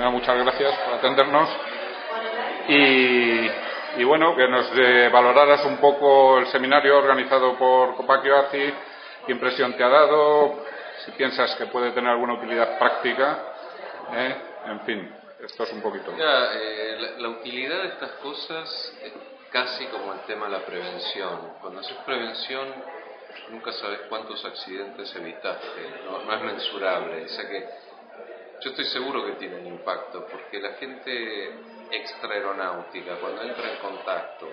Primero, muchas gracias por atendernos y bueno, que nos valoraras un poco el seminario organizado por Copacchio ACI, qué impresión te ha dado, si piensas que puede tener alguna utilidad práctica, en fin, esto es un poquito. Mira, la utilidad de estas cosas es casi como el tema de la prevención. Cuando haces prevención nunca sabes cuántos accidentes evitaste, no es mensurable, o sea que yo estoy seguro que tiene un impacto, porque la gente extraaeronáutica, cuando entra en contacto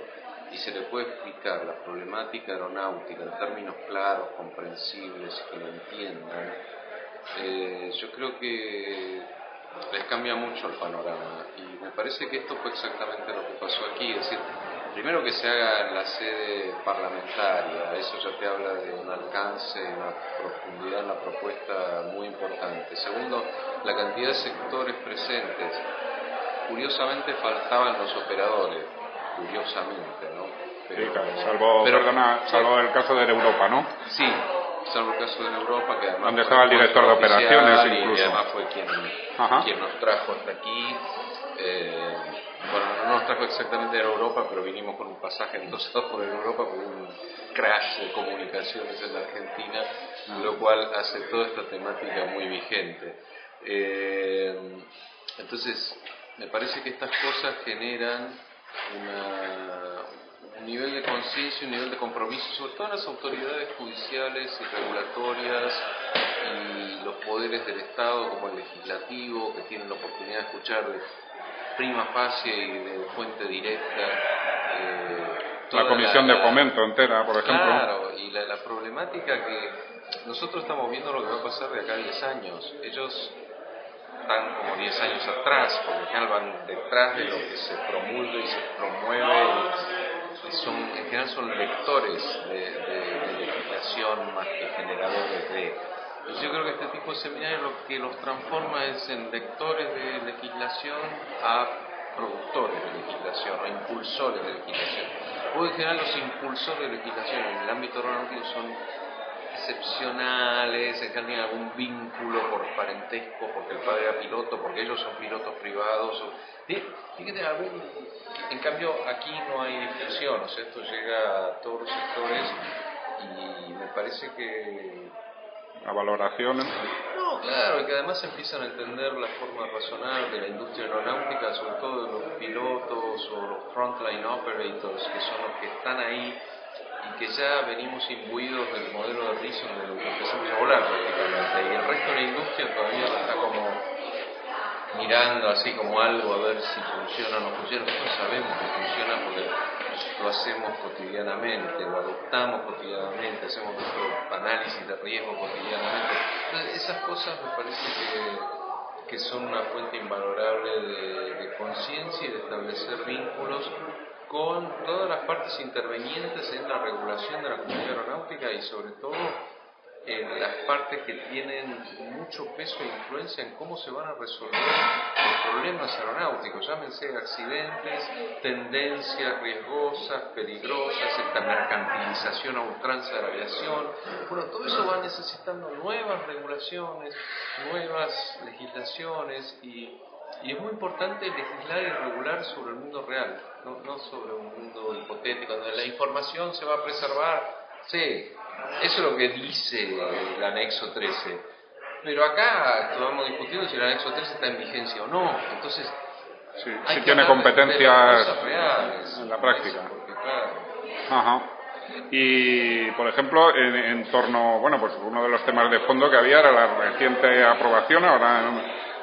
y se le puede explicar la problemática aeronáutica en términos claros, comprensibles, que lo entiendan, yo creo que les cambia mucho el panorama. Y me parece que esto fue exactamente lo que pasó aquí, es decir, primero que se haga en la sede parlamentaria, eso ya te habla de un alcance, una profundidad en la propuesta muy importante. Segundo, la cantidad de sectores presentes. Curiosamente faltaban los operadores, curiosamente, ¿no? Pero, sí, claro, salvo el caso de Europa, ¿no? Sí, salvo el caso de Europa, que además donde estaba el director de operaciones incluso. Y además fue quien nos trajo hasta aquí. Bueno, no nos trajo exactamente de Europa, pero vinimos con un pasaje endosado por Europa por un crash de comunicaciones en la Argentina, lo cual hace toda esta temática muy vigente. Entonces, me parece que estas cosas generan un nivel de conciencia, un nivel de compromiso, sobre todo en las autoridades judiciales y regulatorias y los poderes del Estado, como el legislativo, que tienen la oportunidad de escuchar de prima facie y de fuente directa. La comisión de fomento entera, por ejemplo. Claro, y la problemática que nosotros estamos viendo lo que va a pasar de acá a 10 años. Ellos están como 10 años atrás, porque en general van detrás de lo que se promulga y se promueve, y en general son lectores de legislación más que generadores de. Entonces yo creo que este tipo de seminarios lo que los transforma es en lectores de legislación a productores de legislación, o impulsores de legislación. Porque en general los impulsores de legislación en el ámbito aeronáutico son excepcionales, en general tienen algún vínculo por parentesco, porque el padre era piloto, porque ellos son pilotos privados. Tiene que tener algún. En cambio, aquí no hay difusión, o sea, esto llega a todos los sectores y me parece que. La valoración. No, claro, que además empiezan a entender la forma racional de la industria aeronáutica, sobre todo de los pilotos o los frontline operators, que son los que están ahí y que ya venimos imbuidos del modelo de Reason de lo que empezamos a volar prácticamente, y el resto de la industria todavía lo está como mirando así como algo a ver si funciona o no funciona. Nosotros sabemos que funciona porque lo hacemos cotidianamente, lo adoptamos cotidianamente, hacemos nuestro análisis de riesgo cotidianamente. Entonces, esas cosas me parece que son una fuente invalorable de conciencia y de establecer vínculos con todas las partes intervenientes en la regulación de la comunidad aeronáutica y sobre todo en las partes que tienen mucho peso e influencia en cómo se van a resolver los problemas aeronáuticos, llámense accidentes, tendencias riesgosas, peligrosas, esta mercantilización a ultranza de la aviación. Bueno, todo eso va necesitando nuevas regulaciones, nuevas legislaciones y es muy importante legislar y regular sobre el mundo real, no sobre un mundo hipotético, donde la información se va a preservar. Sí, eso es lo que dice el anexo 13. Pero acá estamos discutiendo si el anexo 13 está en vigencia o no. Entonces, si tiene competencias reales, en la práctica. Porque, claro. Ajá. Y, por ejemplo, en torno, bueno, pues uno de los temas de fondo que había era la reciente aprobación ahora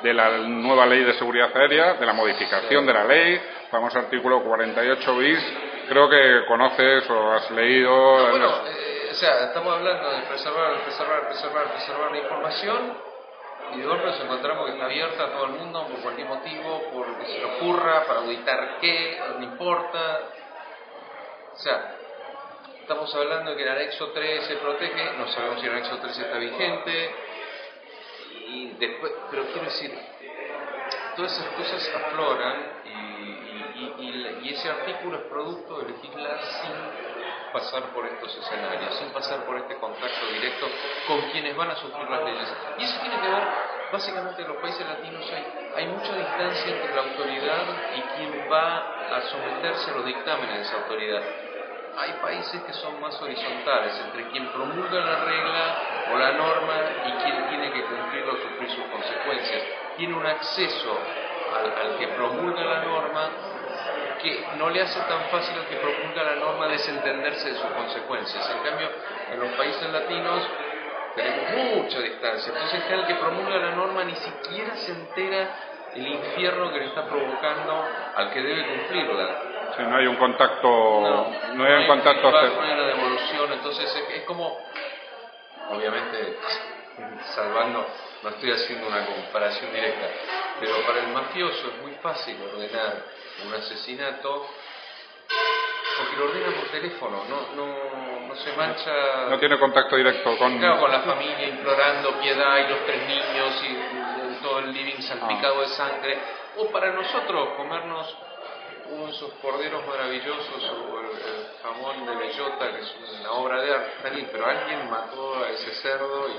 de la nueva ley de seguridad aérea, de la modificación de la ley, famoso artículo 48 bis. Creo que conoces o has leído. Bueno, o sea, estamos hablando de preservar la información y de golpe nos encontramos que está abierta a todo el mundo por cualquier motivo, por lo que se le ocurra, para auditar qué, no importa. O sea, estamos hablando de que el anexo 13 protege, no sabemos si el anexo 13 está vigente, y después, pero quiero decir, todas esas cosas afloran y ese artículo es producto de legislar sin pasar por estos escenarios, sin pasar por este contacto directo directo con quienes van a sufrir las leyes. Y eso tiene que ver, básicamente en los países latinos hay mucha distancia entre la autoridad y quien va a someterse a los dictámenes de esa autoridad. Hay países que son más horizontales, entre quien promulga la regla o la norma y quien tiene que cumplirlo o sufrir sus consecuencias. Tiene un acceso al que promulga la norma que no le hace tan fácil al que promulga la norma desentenderse de sus consecuencias. En cambio, en los países latinos tenemos mucha distancia. Entonces, el que promulga la norma ni siquiera se entera el infierno que le está provocando al que debe cumplirla. Sí, no hay un contacto, no hay un contacto, no hay una devolución. Entonces es como, obviamente, salvando, no estoy haciendo una comparación directa, pero para el mafioso es muy fácil ordenar un asesinato porque lo ordena por teléfono, no se mancha. No tiene contacto directo con la familia implorando piedad y los 3 niños y todo el living salpicado de sangre. O para nosotros comernos uno de esos corderos maravillosos o el jamón de bellota, que es una obra de arte, está bien, pero alguien mató a ese cerdo y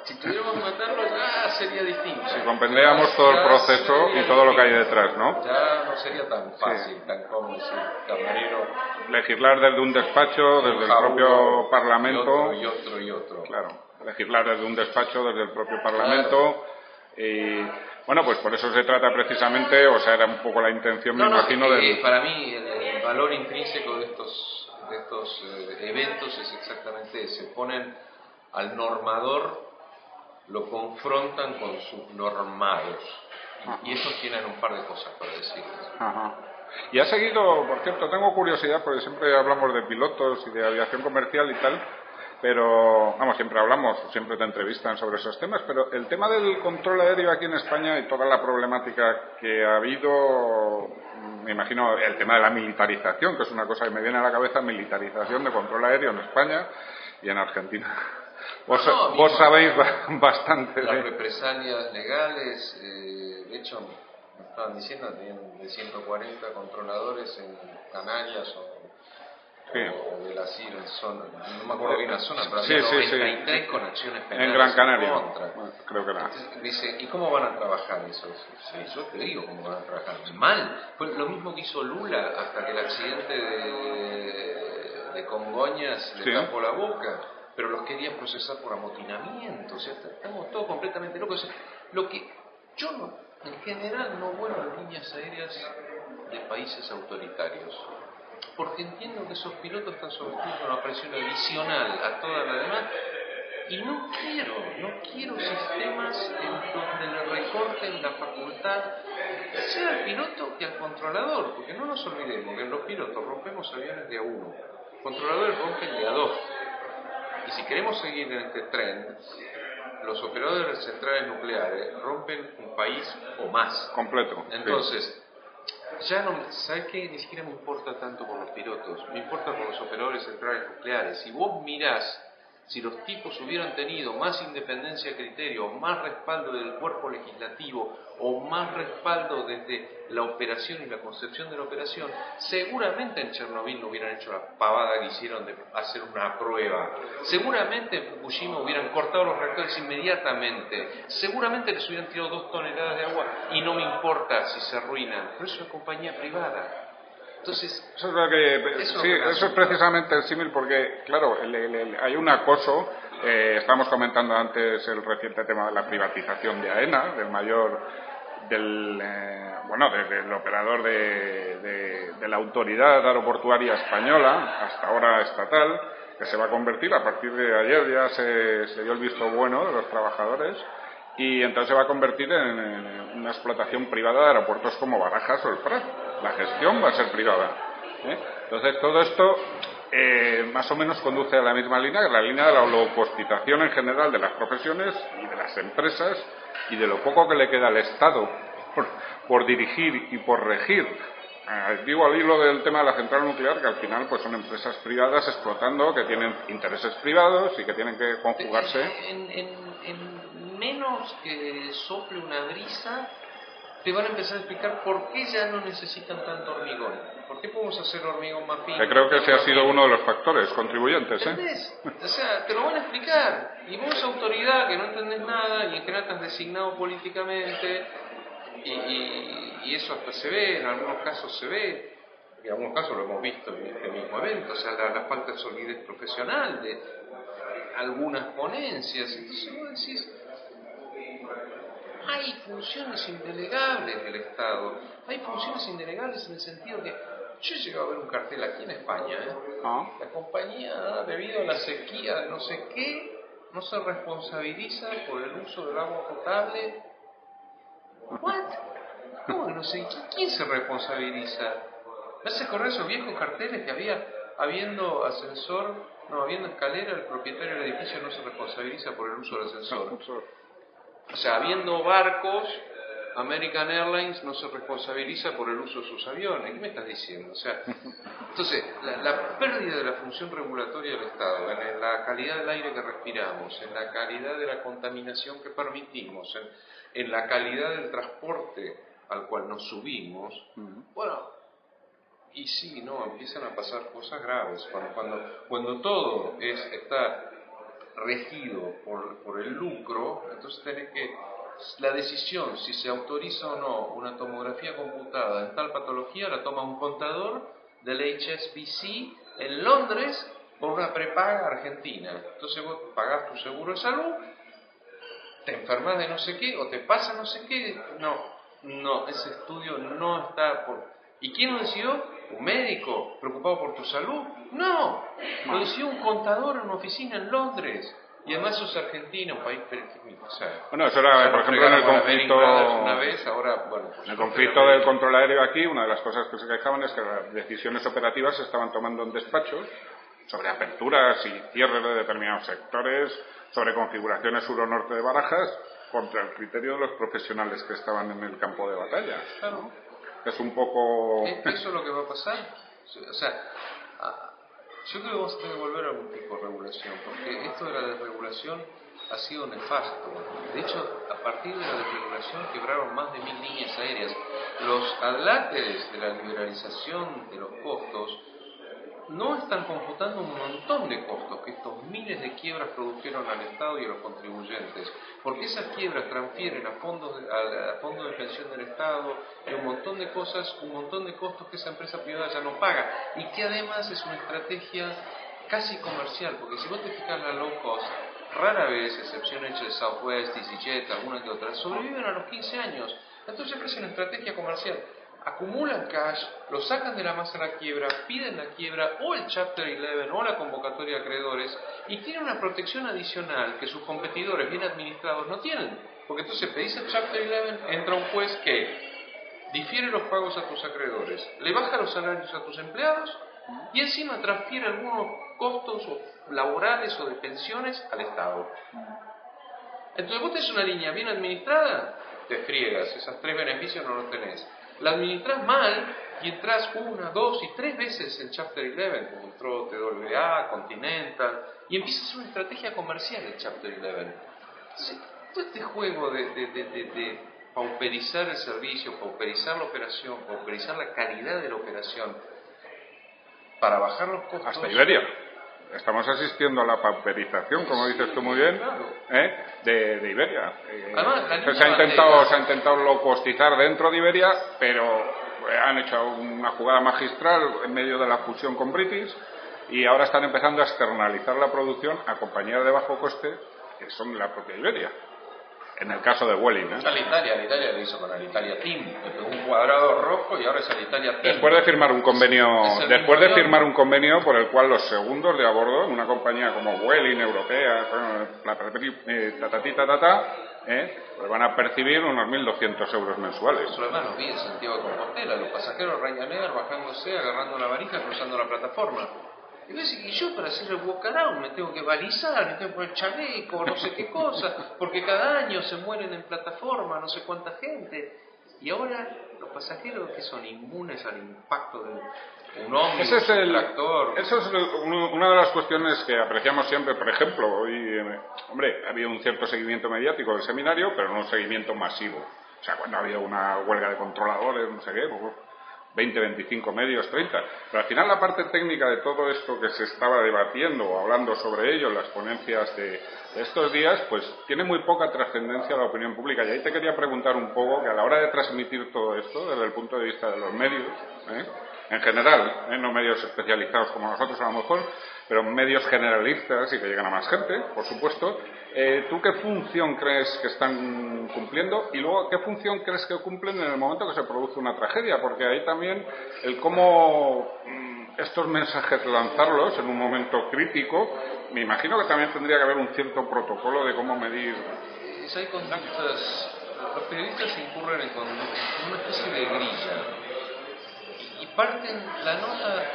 si tuviéramos que matarlo ya sería distinto. Si comprendiéramos todo el proceso y todo lo que hay detrás, ¿no? Ya no sería tan fácil, tan cómodo decir, camarero. Legislar desde un despacho, desde el propio Parlamento. Y otro. Claro, legislar desde un despacho, desde el propio Parlamento. Y bueno, pues por eso se trata precisamente, o sea, era un poco la intención, me imagino. Para mí el valor intrínseco de estos eventos es exactamente ese. Ponen al normador, lo confrontan con sus normados. Y esos tienen un par de cosas para decir. Ajá. Y ha seguido, por cierto, tengo curiosidad, porque siempre hablamos de pilotos y de aviación comercial y tal, pero, vamos, siempre te entrevistan sobre esos temas, pero el tema del control aéreo aquí en España y toda la problemática que ha habido, me imagino el tema de la militarización, que es una cosa que me viene a la cabeza, militarización de control aéreo en España y en Argentina. Vos sabéis bastante las represalias legales, de hecho me estaban diciendo que tenían de 140 controladores en Canarias o de las islas, no me acuerdo bien la zona, pero había 93 con acciones penales en Gran Canaria contra. Creo que era. Entonces, dice, ¿y cómo van a trabajar esos? Sí, yo te digo cómo van a trabajar. Mal. Fue lo mismo que hizo Lula hasta que el accidente de Congoñas le tapó la boca. Pero los querían procesar por amotinamiento, o sea, estamos todos completamente locos. O sea, lo que yo en general no vuelo en líneas aéreas de países autoritarios, porque entiendo que esos pilotos están sometidos a una presión adicional a toda la demás, y no quiero sistemas en donde le recorten la facultad, sea al piloto que al controlador, porque no nos olvidemos que los pilotos rompemos aviones de a 1, controladores rompen de a 2. Y si queremos seguir en este tren, los operadores de centrales nucleares rompen un país o más. Completo. Entonces, ya no, ¿sabes qué? Ni siquiera me importa tanto por los pilotos, me importa por los operadores de centrales nucleares. Si vos mirás, si los tipos hubieran tenido más independencia de criterio, más respaldo del cuerpo legislativo o más respaldo desde la operación y la concepción de la operación, seguramente en Chernobyl no hubieran hecho la pavada que hicieron de hacer una prueba. Seguramente en Fukushima hubieran cortado los reactores inmediatamente. Seguramente les hubieran tirado 2 toneladas de agua y no me importa si se arruinan. Pero es una compañía privada. Entonces, eso es precisamente el símil, porque claro, hay un acoso. Estábamos comentando antes el reciente tema de la privatización de AENA, del operador de la autoridad aeroportuaria española, hasta ahora estatal, que se va a convertir a partir de ayer, ya se dio el visto bueno de los trabajadores, y entonces se va a convertir en una explotación privada de aeropuertos como Barajas o el Prat. La gestión va a ser privada. Entonces todo esto más o menos conduce a la misma línea, que es la línea de la holocaustización en general de las profesiones y de las empresas, y de lo poco que le queda al Estado por dirigir y por regir. Digo al hilo del tema de la central nuclear, que al final pues son empresas privadas explotando, que tienen intereses privados y que tienen que conjugarse. En menos que sople una brisa, te van a empezar a explicar por qué ya no necesitan tanto hormigón. ¿Por qué podemos hacer hormigón más fino? Que creo que ese ha sido uno de los factores contribuyentes, ¿eh? ¿Entendés? O sea, te lo van a explicar. Y vos, autoridad, que no entendés nada y en general estás designado políticamente, y eso hasta se ve, en algunos casos se ve, y en algunos casos lo hemos visto en este mismo evento, o sea, la falta de solidez profesional de algunas ponencias. Entonces vos decís, hay funciones indelegables del Estado, hay funciones indelegables en el sentido que yo he llegado a ver un cartel aquí en España, la compañía, debido a la sequía de no sé qué, no se responsabiliza por el uso del agua potable. ¿What? ¿Cómo que no sé? ¿Quién se responsabiliza? ¿Me hace correr esos viejos carteles que había, habiendo ascensor, no, habiendo escalera, el propietario del edificio no se responsabiliza por el uso del ascensor? O sea, habiendo barcos, American Airlines no se responsabiliza por el uso de sus aviones. ¿Qué me estás diciendo? O sea, entonces, la pérdida de la función regulatoria del Estado en la calidad del aire que respiramos, en la calidad de la contaminación que permitimos, en la calidad del transporte al cual nos subimos, bueno, y sí, no, empiezan a pasar cosas graves. Cuando todo está regido por el lucro, entonces tenés que, la decisión si se autoriza o no una tomografía computada en tal patología la toma un contador del HSBC en Londres por una prepaga argentina. Entonces vos pagás tu seguro de salud, te enfermas de no sé qué o te pasa no sé qué. No, ese estudio no está por... ¿Y quién lo decidió? ¿Un médico preocupado por tu salud? No, lo decidió un contador en una oficina en Londres. Y además sos argentino, un país periférico. O sea, bueno, eso era, por ejemplo, en el conflicto... Una vez, ahora, bueno, pues en el conflicto del control aéreo aquí, una de las cosas que se quejaban es que las decisiones operativas se estaban tomando en despachos sobre aperturas y cierres de determinados sectores, sobre configuraciones sur-norte de Barajas, contra el criterio de los profesionales que estaban en el campo de batalla. Claro. Es un poco... ¿Eso es lo que va a pasar? O sea, yo creo que vamos a tener que volver a algún tipo de regulación, porque esto de la desregulación ha sido nefasto. De hecho, a partir de la desregulación quebraron más de 1000 líneas aéreas. Los adláteres de la liberalización de los costos no están computando un montón de costos que estos miles de quiebras produjeron al Estado y a los contribuyentes, porque esas quiebras transfieren a fondos de pensión del Estado y un montón de cosas, un montón de costos que esa empresa privada ya no paga, y que además es una estrategia casi comercial, porque si vos te fijas, la low cost rara vez, excepción hecha de Southwest, EasyJet, alguna que otra, sobreviven a los 15 años. Entonces es una estrategia comercial. Acumulan cash, lo sacan de la masa a la quiebra, piden la quiebra o el Chapter 11 o la convocatoria de acreedores, y tienen una protección adicional que sus competidores bien administrados no tienen, porque entonces pedís el Chapter 11, entra un juez que difiere los pagos a tus acreedores, le baja los salarios a tus empleados y encima transfiere algunos costos laborales o de pensiones al Estado. Entonces vos tenés una línea bien administrada, te friegas, esos 3 beneficios no los tenés. La administras mal y entras 1, 2 y 3 veces en Chapter 11, como entró TWA, Continental, y empieza a ser una estrategia comercial el Chapter 11. Entonces, todo este juego de pauperizar el servicio, pauperizar la operación, pauperizar la calidad de la operación, para bajar los costos... Hasta Iberia. Estamos asistiendo a la pauperización, como dices tú muy bien, claro. de Iberia. Además, se ha intentado locostizar dentro de Iberia, pero han hecho una jugada magistral en medio de la fusión con British y ahora están empezando a externalizar la producción a compañías de bajo coste que son la propia Iberia. En el caso de Vueling, Alitalia lo hizo con Alitalia Team, le pegó un cuadrado rojo y ahora es Alitalia Team. Después de firmar un convenio por el cual los segundos de a bordo en una compañía como Vueling, europea, pues van a percibir unos 1.200 euros mensuales. Eso además lo vi en Santiago de Compostela, los pasajeros Ryanair bajándose, agarrando la varija, cruzando la plataforma. Y yo para hacer el walk around me tengo que balizar, me tengo que poner chaleco, no sé qué cosa, porque cada año se mueren en plataforma, no sé cuánta gente. Y ahora los pasajeros que son inmunes al impacto de un ómnibus, un tractor. Eso es una de las cuestiones que apreciamos siempre. Por ejemplo, hoy, ha habido un cierto seguimiento mediático del seminario, pero no un seguimiento masivo. O sea, cuando ha habido una huelga de controladores, no sé qué, pues, 20, 25 medios, 30. Pero al final la parte técnica de todo esto que se estaba debatiendo o hablando sobre ello en las ponencias de estos días, pues tiene muy poca trascendencia a la opinión pública. Y ahí te quería preguntar un poco que a la hora de transmitir todo esto, desde el punto de vista de los medios, en general, no medios especializados como nosotros a lo mejor, pero medios generalistas y que llegan a más gente, por supuesto, ¿tú qué función crees que están cumpliendo? Y luego, ¿qué función crees que cumplen en el momento que se produce una tragedia? Porque ahí también el cómo estos mensajes lanzarlos en un momento crítico, me imagino que también tendría que haber un cierto protocolo de cómo medir. Hay conductas, los periodistas incurren en una especie de grilla y parten, la nota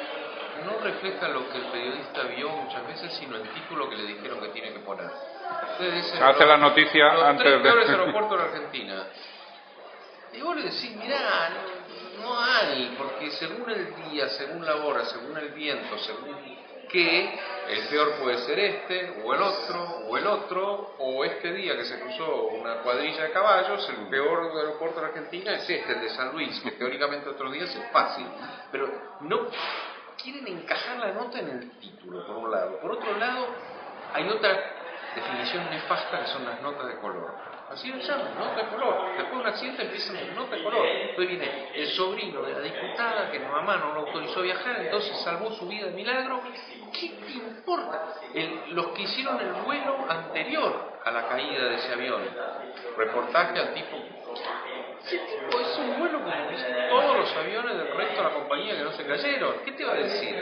no refleja lo que el periodista vio muchas veces, sino el título que le dijeron que tiene que poner. Entonces, hace la noticia los antes 3 peores de aeropuertos de Argentina. Y vos le decís, mirá, no hay, porque según el día, según la hora, según el viento, según qué, el peor puede ser este, o el otro, o este día que se cruzó una cuadrilla de caballos, el peor aeropuerto de Argentina es este, el de San Luis, que teóricamente otros días es fácil. Pero no quieren encajar la nota en el título, por un lado. Por otro lado, hay otra definición nefasta que son las notas de color. Así lo llaman, nota de color. Después de un accidente empiezan con nota de color. Después viene el sobrino de la diputada que mamá no lo autorizó a viajar, entonces salvó su vida de milagro. ¿Qué te importa? Los que hicieron el vuelo anterior a la caída de ese avión. Reportaje al tipo. Ese tipo es un vuelo como todos los aviones del resto de la compañía que no se cayeron. ¿Qué te va a decir?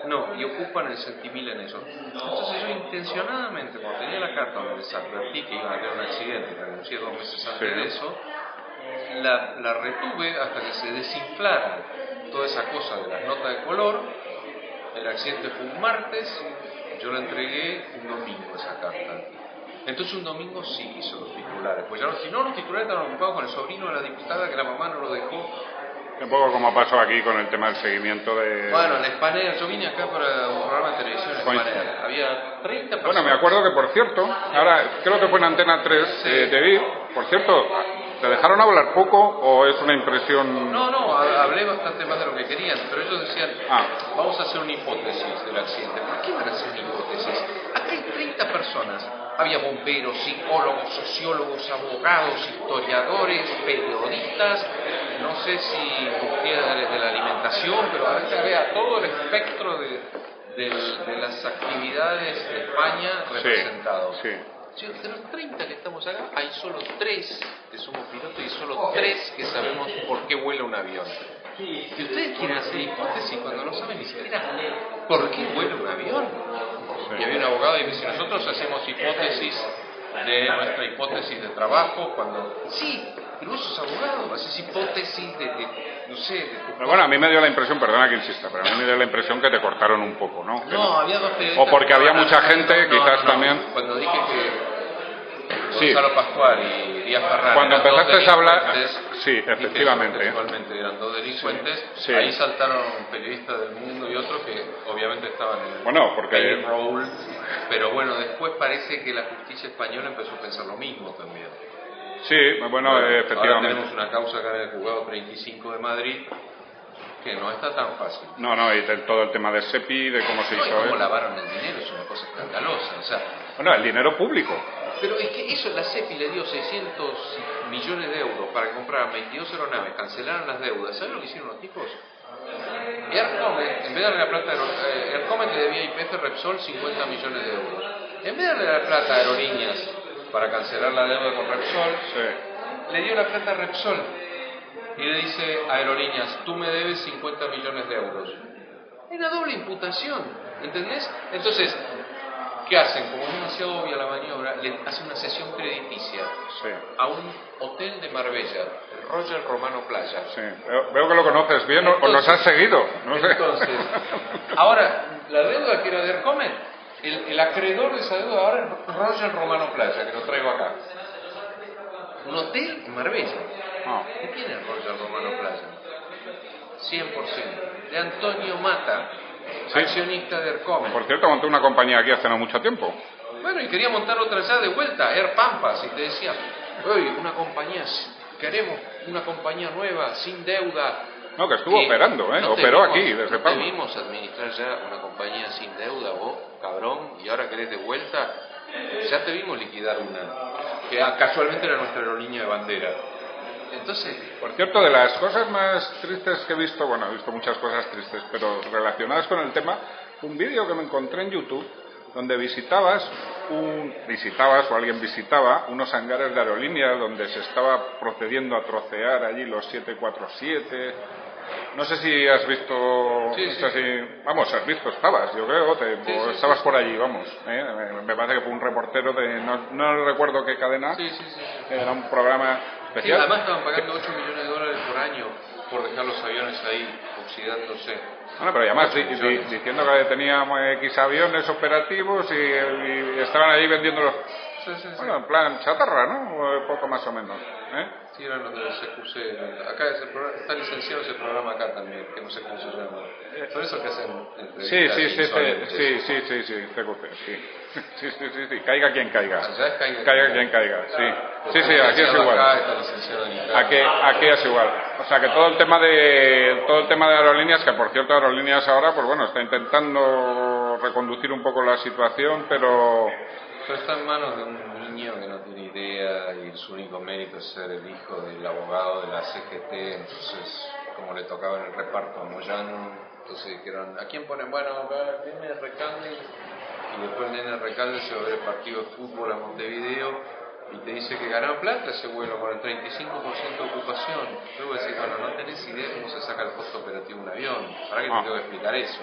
No, y ocupan el centimil en eso. Entonces yo intencionadamente, cuando tenía la carta donde les advertí que iban a tener un accidente, que anuncié 2 meses antes de eso, la retuve hasta que se desinflara toda esa cosa de las notas de color. El accidente fue un martes, yo la entregué un domingo esa carta. Entonces un domingo sí hizo los titulares, pues ya si no los titulares estaban ocupados con el sobrino de la diputada que la mamá no lo dejó. Un poco como pasó aquí con el tema del seguimiento de... Bueno, en Spanair, yo vine acá para un programa de televisión en Spanair, había 30 personas. Bueno, me acuerdo que, por cierto, ahora creo que fue en Antena 3, te vi, por cierto, ¿te dejaron hablar poco o es una impresión...? No, hablé bastante más de lo que querían, pero ellos decían, vamos a hacer una hipótesis del accidente. ¿Por qué van a hacer una hipótesis? Acá hay 30 personas. Había bomberos, psicólogos, sociólogos, abogados, historiadores, periodistas, no sé si industriales de la alimentación, pero había todo el espectro de las actividades de España representados. Sí. De los 30 que estamos acá, hay solo 3 que somos pilotos y solo 3 que sabemos por qué vuela un avión. Y ustedes quieren hacer hipótesis cuando no saben ni siquiera por qué vuela un avión. Y había un abogado y me dice, nosotros hacemos hipótesis de nuestra hipótesis de trabajo cuando... Sí, pero vos sos abogado, haces hipótesis no sé... Pero bueno, a mí me dio la impresión, perdona que insista, pero a mí me dio la impresión que te cortaron un poco, ¿no? No, había 2 periodistas... O porque había mucha gente, quizás también... Cuando dije que Gonzalo Pascual y Díaz Ferrari... Cuando empezaste a hablar... Sí, efectivamente. Igualmente eran 2 delincuentes, ahí saltaron periodistas del Mundo y otros que obviamente estaban en el role, pero bueno, después parece que la justicia española empezó a pensar lo mismo también. Sí, bueno, efectivamente. Ahora tenemos una causa acá en el juzgado 35 de Madrid que no está tan fácil. No, y todo el tema de SEPI, de cómo se hizo... Y cómo lavaron el dinero, es una cosa escandalosa, o sea... Bueno, el dinero público. Pero es que eso, la SEPI le dio 600 millones de euros para comprar 22 aeronaves, cancelaron las deudas. ¿Saben lo que hicieron los tipos? Aircomet, en vez de darle la plata a Aircomet, le debía a YPF Repsol 50 millones de euros. En vez de darle la plata a Aerolíneas para cancelar la deuda con Repsol, le dio la plata a Repsol y le dice a Aerolíneas, tú me debes 50 millones de euros. Era doble imputación, ¿entendés? Entonces, ¿qué hacen? Como es demasiado obvia la maniobra, le hacen una cesión crediticia a un hotel de Marbella, el Roger Romano Playa. Sí. Veo que lo conoces bien, o nos has seguido. No sé. Entonces, ahora, la deuda que era de Aircomet, el acreedor de esa deuda ahora es Roger Romano Playa, que lo traigo acá. Un hotel en Marbella. ¿De quién es Roger Romano Playa? 100%. De Antonio Mata. Accionista de Aircomet. Por cierto, monté una compañía aquí hace no mucho tiempo. Bueno, y quería montar otra ya de vuelta, Air Pampas, y te decía, oye, una compañía, queremos una compañía nueva, sin deuda, No, que estuvo operando, operó aquí, desde no Palma. te vimos administrar ya una compañía sin deuda, vos, cabrón, y ahora querés de vuelta. Ya te vimos liquidar una, que casualmente era nuestra aerolínea de bandera. Entonces, por cierto, de las cosas más tristes que he visto, bueno, he visto muchas cosas tristes, pero relacionadas con el tema, un vídeo que me encontré en YouTube donde visitabas o alguien visitaba unos hangares de aerolíneas donde se estaba procediendo a trocear allí los 747. No sé si has visto, sí, no sé si, vamos, has visto, estabas, yo creo, estabas por allí, vamos. Me parece que fue un reportero de, no recuerdo qué cadena, era un programa especial. Sí, además estaban pagando 8 millones de dólares por año por dejar los aviones ahí oxidándose. Bueno, pero además diciendo que teníamos X aviones operativos y estaban ahí vendiéndolos. Bueno, en plan chatarra, ¿no? Poco más o menos. Sí, eran los del CQC. Acá está licenciado ese programa acá también, que no sé cómo se llama. Son esos que hacen entrevistas. Sí, CQC, sí. Sí, caiga quien caiga. Allá es caiga quien caiga, sí. Sí, aquí es igual. Acá está licenciado en Italia. Aquí es igual. O sea que todo el tema de aerolíneas, que por cierto Aerolíneas ahora, pues bueno, está intentando reconducir un poco la situación, pero está en manos de un niño que no tiene idea y su único mérito es ser el hijo del abogado de la CGT. Entonces, como le tocaba en el reparto a Moyano, entonces dijeron, ¿a quién ponen? Bueno, viene Recalde, y después el nene Recalde se va a ver el partido de fútbol a Montevideo y te dice que ganó plata ese vuelo con el 35% de ocupación. Luego decís, bueno, no tenés idea cómo se saca el costo operativo de un avión, ¿para qué te tengo que explicar eso?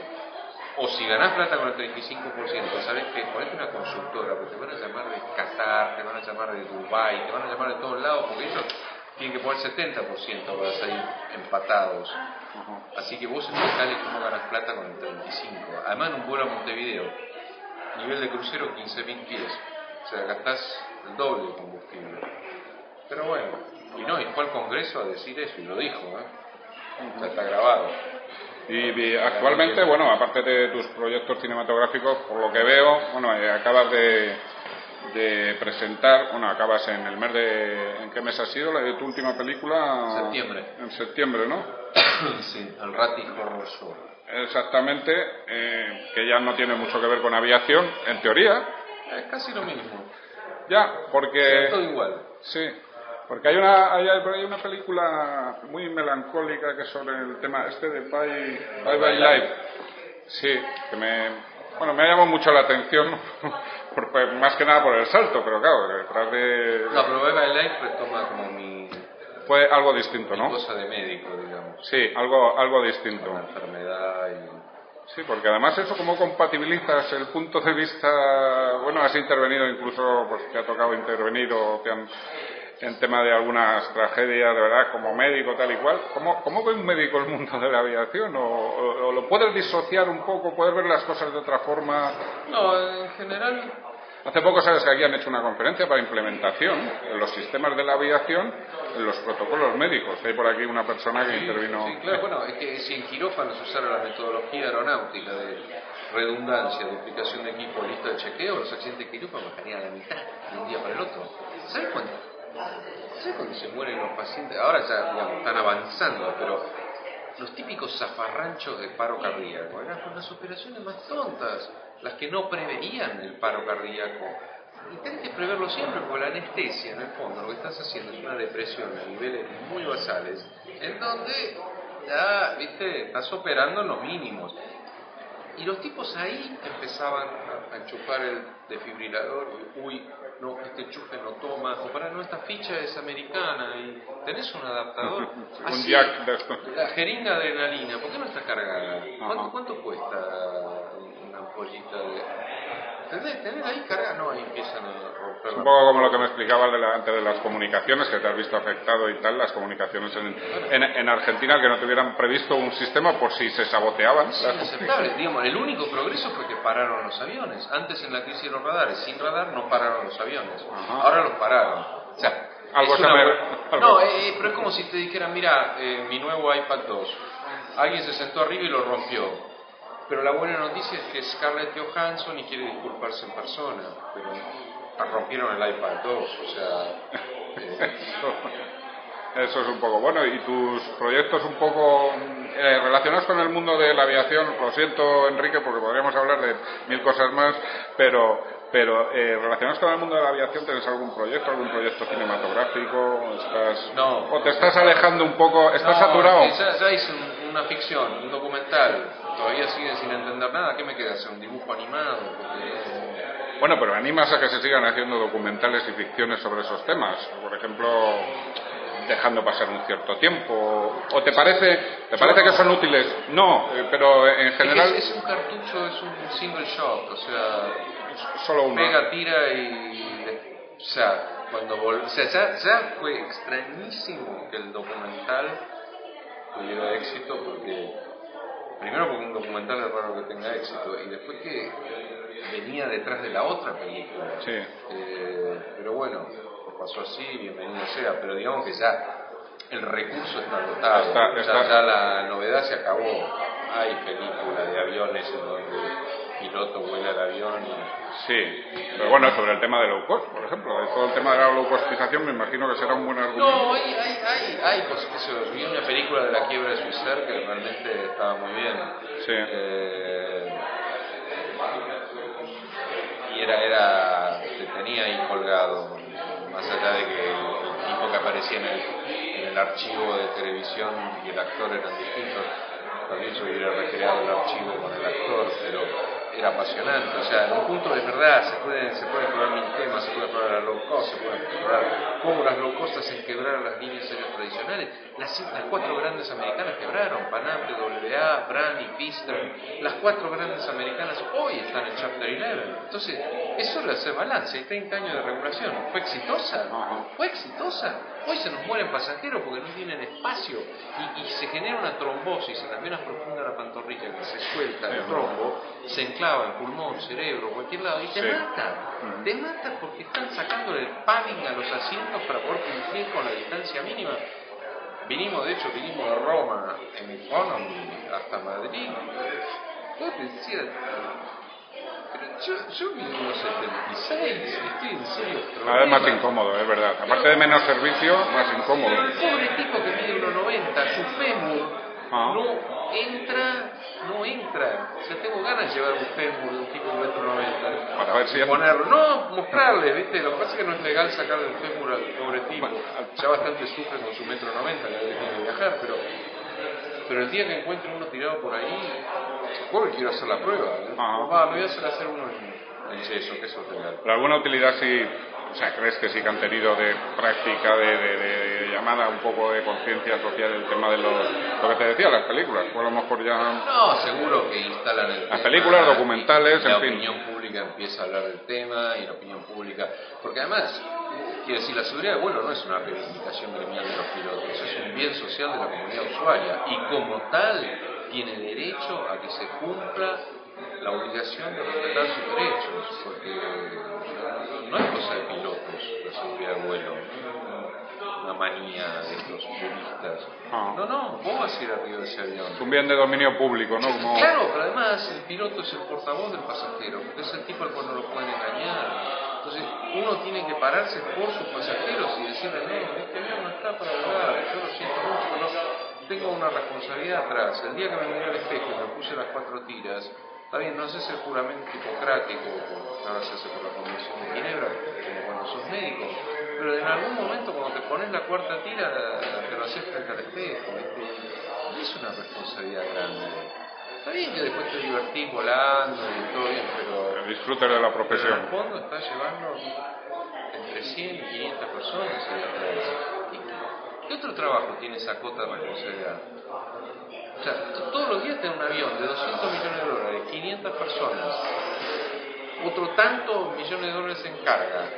O si ganás plata con el 35%, ¿sabes qué? Ponete una consultora, porque te van a llamar de Qatar, te van a llamar de Dubái, te van a llamar de todos lados, porque ellos tienen que poner 70% para salir empatados. Así que vos explicale cómo ganas plata con el 35%. Además, en un vuelo a Montevideo, nivel de crucero 15.000 pies. O sea, gastás el doble de combustible. Pero bueno, y fue al Congreso a decir eso, y lo dijo, ya está grabado. Y actualmente, bueno, aparte de tus proyectos cinematográficos, por lo que veo, bueno, acabas de presentar, bueno, acabas en el mes ¿en qué mes ha sido la de tu última película? Septiembre. En septiembre, ¿no? Sí, el Ratty Horror Show. Exactamente, que ya no tiene mucho que ver con aviación, en teoría. Es casi lo mismo. Ya, porque... Es todo igual. Sí. Porque hay una película muy melancólica que es sobre el tema de Bye Bye Life. Sí, que me ha llamado mucho la atención, más que nada por el salto, pero claro, detrás de... No, pero Bye Bye Life retoma como fue algo distinto, ¿no? cosa de médico, digamos. Sí, algo distinto. Una enfermedad y... Sí, porque además eso, ¿cómo compatibilizas el punto de vista? Bueno, has intervenido incluso, pues te ha tocado intervenir o te han... en tema de algunas tragedias, de verdad, como médico, tal y cual. ¿Cómo ve un médico el mundo de la aviación? ¿O lo puedes disociar un poco? ¿Puedes ver las cosas de otra forma? No, en general... Hace poco sabes que aquí han hecho una conferencia para implementación en los sistemas de la aviación, en los protocolos médicos. Hay por aquí una persona que intervino... Sí, claro, bueno, es que si en quirófano se usara la metodología aeronáutica de redundancia, duplicación de equipo, lista de chequeo, los accidentes de quirófano bajarían a la mitad de un día para el otro. ¿Sabes cuánto? ¿Sabes cuando se mueren los pacientes? Ahora ya, digamos, están avanzando, pero los típicos zafarranchos de paro cardíaco eran con las operaciones más tontas, las que no preveían el paro cardíaco. Y tenés que preverlo siempre, porque la anestesia, en el fondo, lo que estás haciendo es una depresión a niveles muy basales, en donde ya, viste, estás operando en los mínimos. Y los tipos ahí empezaban a enchufar el desfibrilador, y, uy, no, este enchufe no toma, o para no, esta ficha es americana, y tenés un adaptador. Un jack de esto. La jeringa de adrenalina, ¿por qué no está cargada? ¿Cuánto cuesta una ampollita de...? ¿Tenés ahí cargada? No, ahí empiezan a romper. Un poco como lo que me explicabas antes de las comunicaciones, que te has visto afectado y tal, las comunicaciones en Argentina, que no tuvieran previsto un sistema por si se saboteaban. Es inaceptable. Digamos, el único progreso fue que pararon los aviones. Antes en la crisis de los radares, sin radar no pararon los aviones. Ahora los pararon. O sea, no, pero es como si te dijeran, mira, mi nuevo iPad 2. Alguien se sentó arriba y lo rompió. Pero la buena noticia es que Scarlett Johansson y quiere disculparse en persona, pero rompieron el iPad 2, o sea... Eso es un poco bueno. ¿Y tus proyectos un poco relacionados con el mundo de la aviación? Lo siento, Enrique, porque podríamos hablar de mil cosas más, pero relacionados con el mundo de la aviación, ¿tienes algún proyecto cinematográfico? No. ¿O te estás alejando un poco? ¿Estás saturado? Ya hice una ficción, un documental. Todavía siguen sin entender nada. ¿Qué me queda hacer? ¿Un dibujo animado? Bueno, pero animas a que se sigan haciendo documentales y ficciones sobre esos temas. Por ejemplo, dejando pasar un cierto tiempo. ¿O te parece que son útiles? No, pero en general... Es un cartucho, es un single shot, o sea... Solo uno. Pega, tira y... O sea, ya fue extrañísimo que el documental tuviera éxito, porque... Primero porque un documental es raro que tenga éxito, y después que venía detrás de la otra película. Sí. Pero bueno, pasó así, bienvenido sea, pero digamos que ya el recurso está agotado, ya la novedad se acabó. Hay películas de aviones en donde el piloto vuela el avión y... Sí, pero bueno, sobre el tema de low cost, por ejemplo, todo el tema de la low costización me imagino que será un buen argumento. No, hay pues eso, vi una película de la quiebra de Swissair que realmente estaba muy bien. Sí. Y te tenía ahí colgado, más allá de que el tipo que aparecía en el archivo de televisión y el actor eran distintos. También yo hubiera recreado el archivo con el actor, pero era apasionante. O sea, en un punto de verdad se puede explorar mil temas, se puede explorar la low cost, se puede explorar cómo las low cost hacen quebrar las líneas aéreas tradicionales. Las cuatro grandes americanas quebraron: Pan Am, TWA, Brand y Pfister. Las cuatro grandes americanas hoy están en Chapter 11. Entonces, es solo hacer balance. Hay 30 años de regulación. ¿Fue exitosa? ¿Fue exitosa? Hoy se nos mueren pasajeros porque no tienen espacio y se genera una trombosis en las venas profundas de la pantorrilla que se suelta el trombo, se enclava en pulmón, cerebro, cualquier lado y te mata porque están sacándole el padding a los asientos para poder cumplir con la distancia mínima. Vinimos de Roma en Economy hasta Madrid. Vos decías, yo mido unos 76, estoy en serio. Cada vez más incómodo, es verdad. Aparte de menos servicio, más incómodo. El pobre tipo que mide 1,90, su fémur no entra. O sea, tengo ganas de llevar un fémur de un tipo de 1,90 m. Para ver si... Ponerlo, mostrarle, ¿viste? Lo que pasa es que no es legal sacarle el fémur al pobre tipo. Ya bastante sufre con su 1,90 m cada vez que tiene que viajar, pero el día que encuentre uno tirado por ahí, supongo que quiero hacer la prueba. Me voy a hacer uno en yeso, que eso es legal. ¿Pero alguna utilidad sí, o sea, crees que sí que han tenido de práctica, de llamada un poco de conciencia social el tema de lo que te decía, las películas? O a lo mejor ya... No, seguro que instalan el las películas, documentales, y la en fin. opinión pública empieza a hablar del tema, y la opinión pública... Porque además, quiero decir, la seguridad de vuelo no es una reivindicación gremial de los pilotos, es un bien social de la comunidad usuaria, y como tal tiene derecho a que se cumpla la obligación de respetar sus derechos, porque no es cosa de pilotos la seguridad de vuelo, una manía de estos puristas. No, vos vas a ir arriba de ese avión. Es un bien de dominio público, ¿no? Como... Claro, pero además el piloto es el portavoz del pasajero, porque es el tipo al cual no lo pueden engañar. Entonces uno tiene que pararse por sus pasajeros y decirle, no, este avión no está para volar, yo lo siento mucho, pero no, tengo una responsabilidad atrás. El día que me miré al espejo y me puse las 4 tiras, está bien, no haces el juramento hipocrático, que ahora se hace por la Convención de Ginebra, como cuando sos médico, pero en algún momento cuando te pones la 4ª tira, te lo haces frente al espejo, ¿viste? Es una responsabilidad grande. Está bien que después te divertís volando y todo bien, pero... disfrutes de la profesión. Pero en el fondo estás llevando entre 100 y 500 personas en la ¿Qué otro trabajo tiene esa cota de responsabilidad? O sea, todos los días tenés un avión de 200 millones de dólares, 500 personas, otro tanto millones de dólares en carga,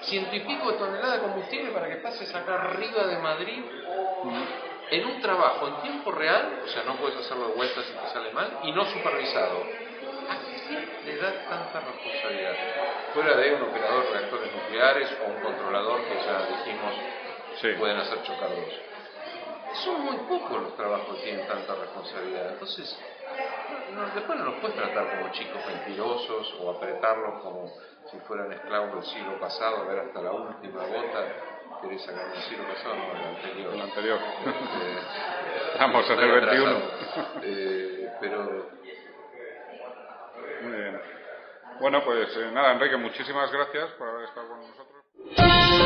100 y pico de toneladas de combustible para que pases acá arriba de Madrid en un trabajo en tiempo real, o sea, no puedes hacerlo de vueltas si te sale mal, y no supervisado. ¿A quién le das tanta responsabilidad? Fuera de un operador de reactores nucleares o un controlador que ya dijimos pueden hacer chocar dos. Son muy pocos los trabajos que tienen tanta responsabilidad. Entonces, después no los puedes tratar como chicos mentirosos o apretarlos como si fueran esclavos del siglo pasado, a ver hasta la última gota. ¿Querés sacar un siglo pasado? No, el anterior. El anterior. Estamos en el 21. Pero... Muy bien. Bueno, pues nada, Enrique, muchísimas gracias por haber estado con nosotros.